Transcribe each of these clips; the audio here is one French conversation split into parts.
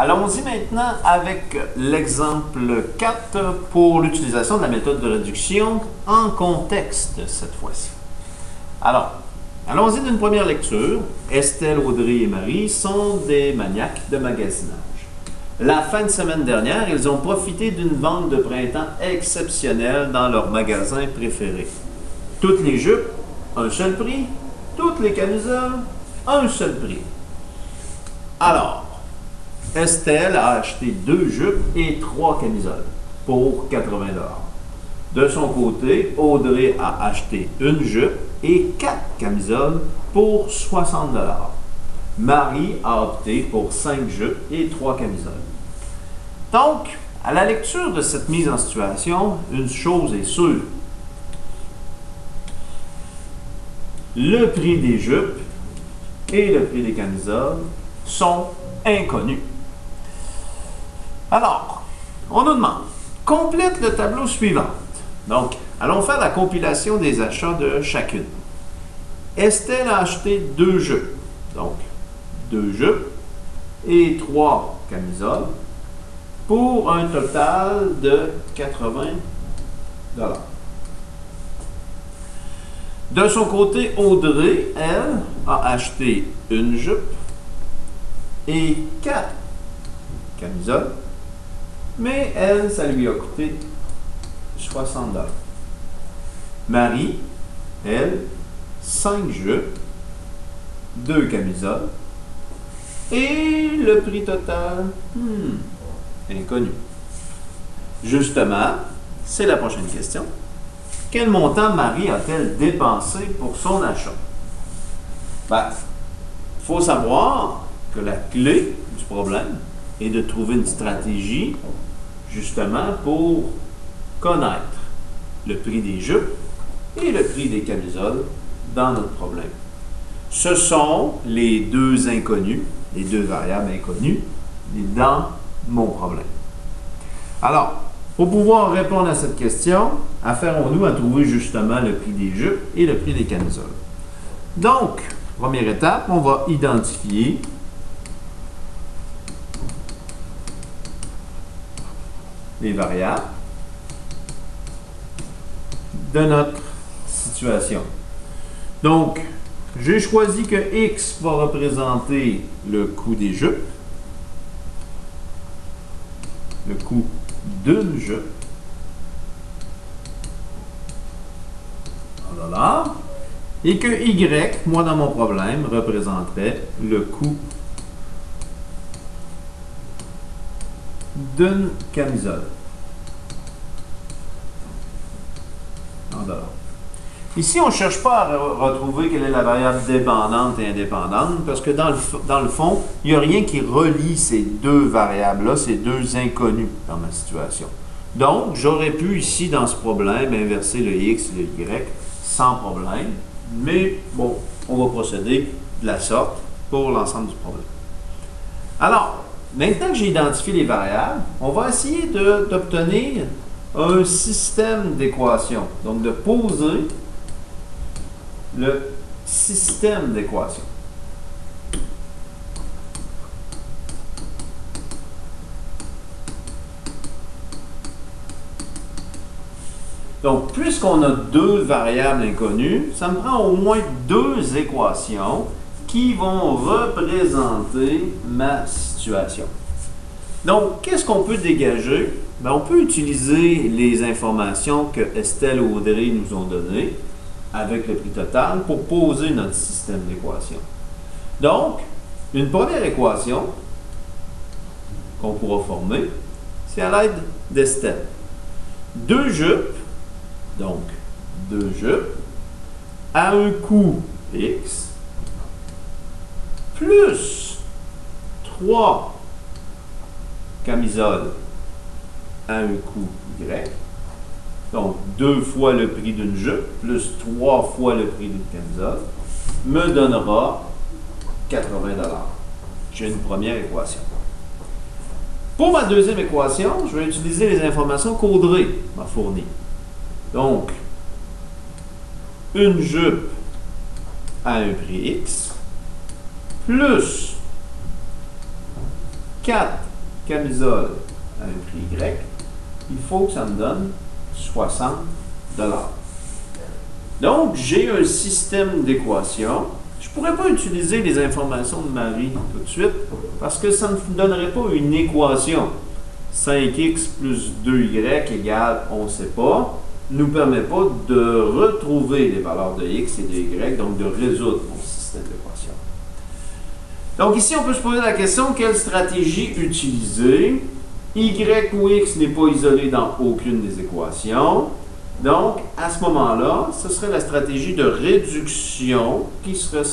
Allons-y maintenant avec l'exemple 4 pour l'utilisation de la méthode de réduction en contexte cette fois-ci. Alors, allons-y d'une première lecture. Estelle, Audrey et Marie sont des maniaques de magasinage. La fin de semaine dernière, ils ont profité d'une vente de printemps exceptionnelle dans leur magasin préféré. Toutes les jupes, un seul prix. Toutes les camisoles, un seul prix. Alors, Estelle a acheté 2 jupes et 3 camisoles pour 80 $. De son côté, Audrey a acheté une jupe et 4 camisoles pour 60 $. Marie a opté pour 5 jupes et 3 camisoles. Donc, à la lecture de cette mise en situation, une chose est sûre. Le prix des jupes et le prix des camisoles sont inconnus. Alors, on nous demande, complète le tableau suivant. Donc, allons faire la compilation des achats de chacune. Estelle a acheté 2 jupes. Donc, 2 jupes et 3 camisoles pour un total de 80 $. De son côté, Audrey, elle, a acheté une jupe et 4 camisoles, mais elle, ça lui a coûté 60 $. Marie, elle, 5 jupes, 2 camisoles, et le prix total, inconnu. Justement, c'est la prochaine question. Quel montant Marie a-t-elle dépensé pour son achat? Ben, il faut savoir que la clé du problème est de trouver une stratégie, justement, pour connaître le prix des jupes et le prix des camisoles dans notre problème. Ce sont les deux inconnus, les deux variables inconnues dans mon problème. Alors, pour pouvoir répondre à cette question, affairons-nous à trouver justement le prix des jupes et le prix des camisoles. Donc, première étape, on va identifier les variables de notre situation. Donc, j'ai choisi que X va représenter le coût des jupes, le coût d'une jupe en dollars, et que Y, moi dans mon problème, représenterait le coût d'une camisole en dollars. Ici, on ne cherche pas à retrouver quelle est la variable dépendante et indépendante, parce que dans le fond, il n'y a rien qui relie ces deux variables-là, ces deux inconnus dans ma situation. Donc, j'aurais pu ici, dans ce problème, inverser le X et le Y sans problème, mais bon, on va procéder de la sorte pour l'ensemble du problème. Alors, maintenant que j'ai identifié les variables, on va essayer d'obtenir un système d'équations, donc de poser le système d'équations. Donc, puisqu'on a 2 variables inconnues, ça me prend au moins 2 équations qui vont représenter ma situation. Donc, qu'est-ce qu'on peut dégager? Bien, on peut utiliser les informations que Estelle et Audrey nous ont données avec le prix total pour poser notre système d'équation. Donc, une première équation qu'on pourra former, c'est à l'aide d'Estelle. 2 jupes, donc 2 jupes, à un coût X, plus 3 camisoles à un coût Y. Donc, 2 fois le prix d'une jupe, plus 3 fois le prix d'une camisole, me donnera 80 $. J'ai une première équation. Pour ma deuxième équation, je vais utiliser les informations qu'Audrey m'a fournies. Donc, une jupe à un prix X, plus 4 camisole à un prix Y, il faut que ça me donne 60 $. Donc, j'ai un système d'équations. Je ne pourrais pas utiliser les informations de Marie tout de suite parce que ça ne me donnerait pas une équation. 5x plus 2y égale, on ne sait pas, ne nous permet pas de retrouver les valeurs de x et de y, donc de résoudre mon système d'équations. Donc ici, on peut se poser la question, quelle stratégie utiliser? Y ou x n'est pas isolé dans aucune des équations. Donc, à ce moment-là, ce serait la stratégie de réduction qui serait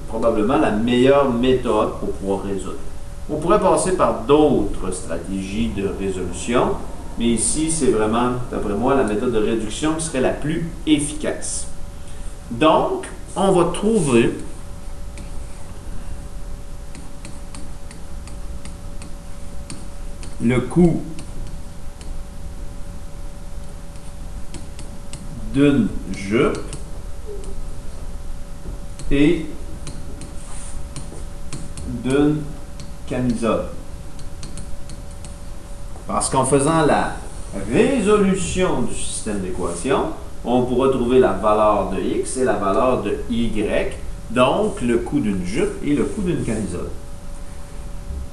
probablement la meilleure méthode pour pouvoir résoudre. On pourrait passer par d'autres stratégies de résolution, mais ici, c'est vraiment, d'après moi, la méthode de réduction qui serait la plus efficace. Donc, on va trouver le coût d'une jupe et d'une camisole. Parce qu'en faisant la résolution du système d'équations, on pourra trouver la valeur de x et la valeur de y, donc le coût d'une jupe et le coût d'une camisole.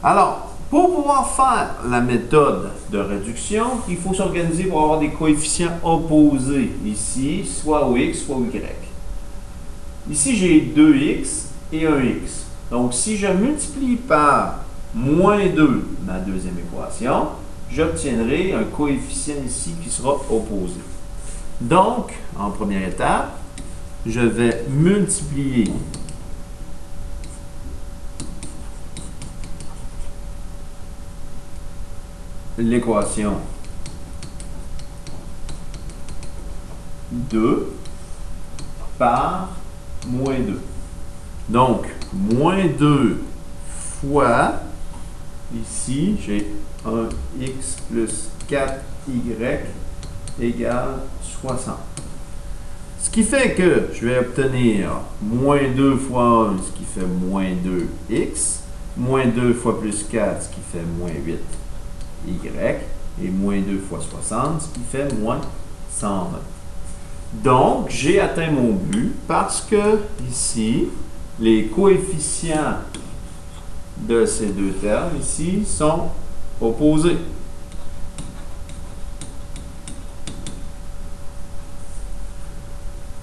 Alors, pour pouvoir faire la méthode de réduction, il faut s'organiser pour avoir des coefficients opposés. Ici, soit x, soit y. Ici, j'ai 2x et 1x. Donc, si je multiplie par moins 2 ma deuxième équation, j'obtiendrai un coefficient ici qui sera opposé. Donc, en première étape, je vais multiplier l'équation 2 par moins 2. Donc, moins 2 fois, ici, j'ai 1x plus 4y égale 60. Ce qui fait que je vais obtenir moins 2 fois 1, ce qui fait moins 2x, moins 2 fois plus 4, ce qui fait moins 8y, et moins 2 fois 60, ce qui fait moins 120. Donc, j'ai atteint mon but parce que, ici, les coefficients de ces deux termes, ici, sont opposés.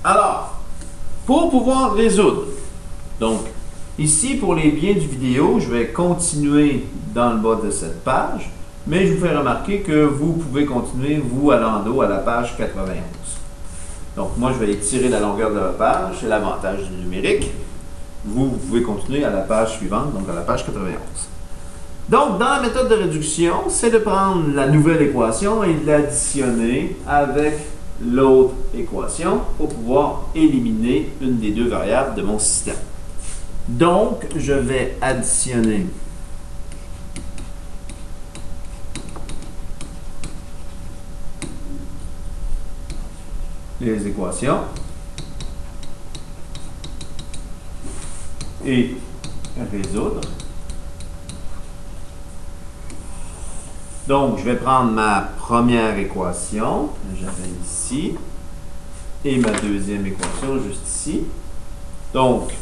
Alors, pour pouvoir résoudre, donc, ici, pour les biens du vidéo, je vais continuer dans le bas de cette page, mais je vous fais remarquer que vous pouvez continuer, vous, à l'endos, à la page 91. Donc, moi, je vais étirer la longueur de la page, c'est l'avantage du numérique. Vous pouvez continuer à la page suivante, donc à la page 91. Donc, dans la méthode de réduction, c'est de prendre la nouvelle équation et de l'additionner avec l'autre équation pour pouvoir éliminer une des deux variables de mon système. Donc, je vais additionner les équations et résoudre. Donc, je vais prendre ma première équation, que j'avais ici, et ma deuxième équation juste ici. Donc,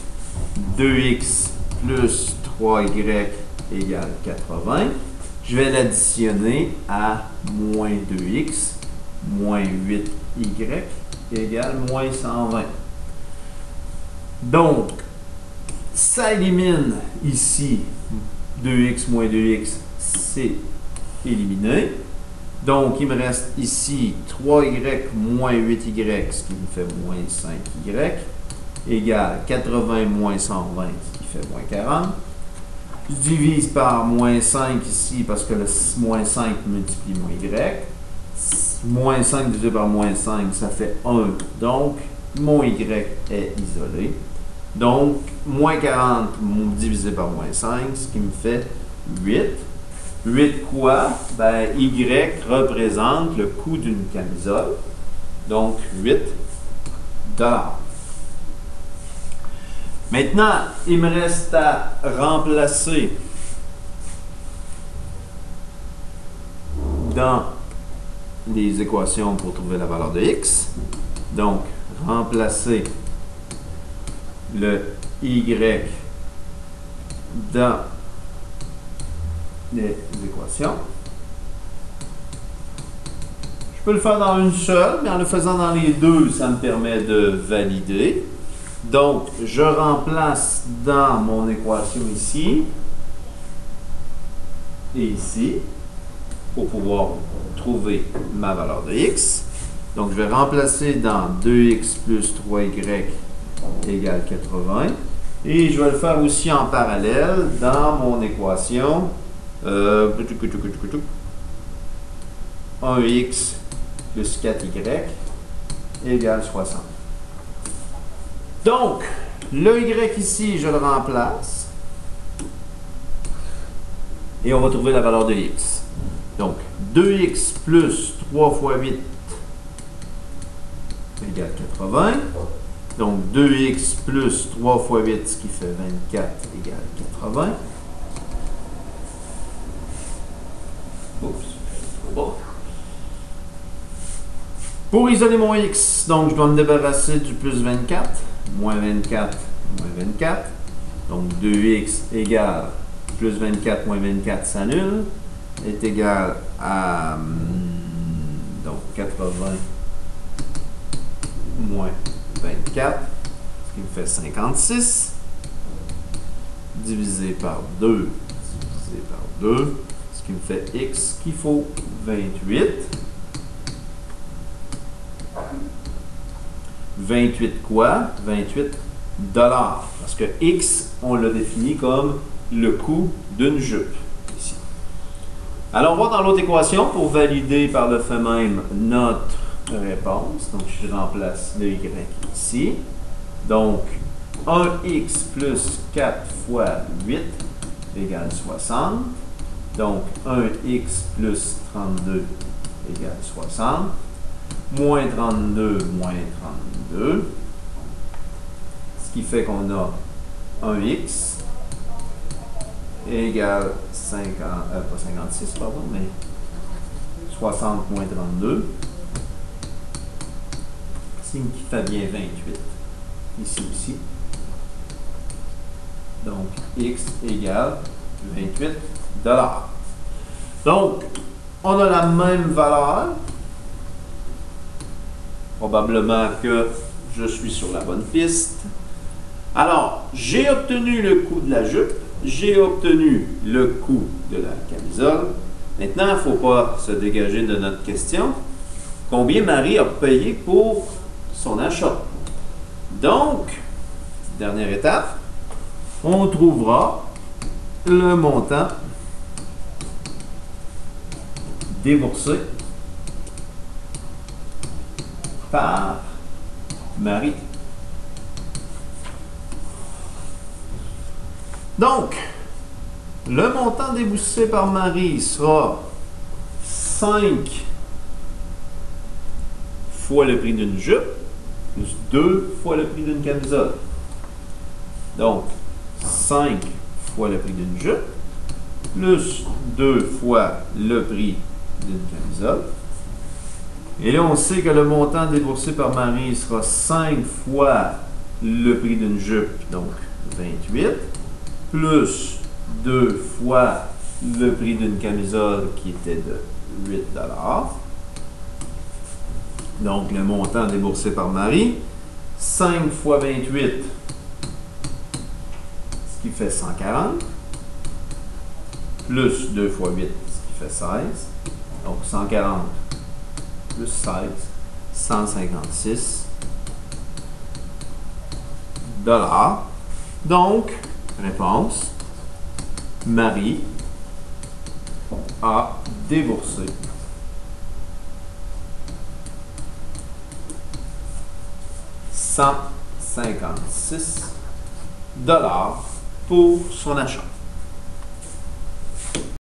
2x plus 3y égale 80. Je vais l'additionner à moins 2x moins 8y égale moins 120. Donc, ça élimine ici 2x moins 2x, c'est éliminé. Donc, il me reste ici 3y moins 8y, ce qui me fait moins 5y, égale 80 moins 120, ce qui fait moins 40. Je divise par moins 5 ici, parce que le moins 5 multiplie moins y. Moins 5 divisé par moins 5, ça fait 1. Donc, mon y est isolé. Donc, moins 40 divisé par moins 5, ce qui me fait 8. 8 quoi? Ben, y représente le coût d'une camisole. Donc, 8 $. Maintenant, il me reste à remplacer dans les équations pour trouver la valeur de x. Donc, remplacer le y dans les équations. Je peux le faire dans une seule, mais en le faisant dans les deux, ça me permet de valider. Donc, je remplace dans mon équation ici et ici pour pouvoir trouver ma valeur de x. Donc, je vais remplacer dans 2x plus 3y égale 80. Et je vais le faire aussi en parallèle dans mon équation 1x plus 4y égale 60. Donc, le y ici, je le remplace. Et on va trouver la valeur de x. Donc, 2x plus 3 fois 8 égale 80. Donc, 2x plus 3 fois 8, ce qui fait 24 égale 80. Oups. Bon. Pour isoler mon x, donc je dois me débarrasser du plus 24. Moins 24, moins 24. Donc, 2x égale plus 24 moins 24 s'annule. Est égal à donc 80 moins 24, ce qui me fait 56, divisé par 2, ce qui me fait x qu'il faut 28. 28 quoi? 28 dollars. Parce que x, on l'a défini comme le coût d'une jupe. Ici. Alors, on va dans l'autre équation pour valider par le fait même notre réponse. Donc, je remplace le y ici. Donc, 1x plus 4 fois 8 égale 60. Donc, 1x plus 32 égale 60. Moins 32, moins 32. Ce qui fait qu'on a 1x égale 50, pas 56, pardon, mais 60 moins 32. Ce qui fait bien 28. Ici aussi. Donc, x égale 28 $. Donc, on a la même valeur. Probablement que je suis sur la bonne piste. Alors, j'ai obtenu le coût de la jupe, j'ai obtenu le coût de la camisole. Maintenant, il ne faut pas se dégager de notre question. Combien Marie a payé pour son achat? Donc, dernière étape, on trouvera le montant déboursé par Marie. Donc, le montant déboursé par Marie sera 5 fois le prix d'une jupe, plus 2 fois le prix d'une camisole. Donc, 5 fois le prix d'une jupe, plus 2 fois le prix d'une camisole. Et là, on sait que le montant déboursé par Marie sera 5 fois le prix d'une jupe, donc 28, plus 2 fois le prix d'une camisole qui était de 8 $. Donc, le montant déboursé par Marie, 5 fois 28, ce qui fait 140, plus 2 fois 8, ce qui fait 16. Donc, 140 plus 16, 156 $. Donc, réponse, Marie a déboursé 156 $ pour son achat.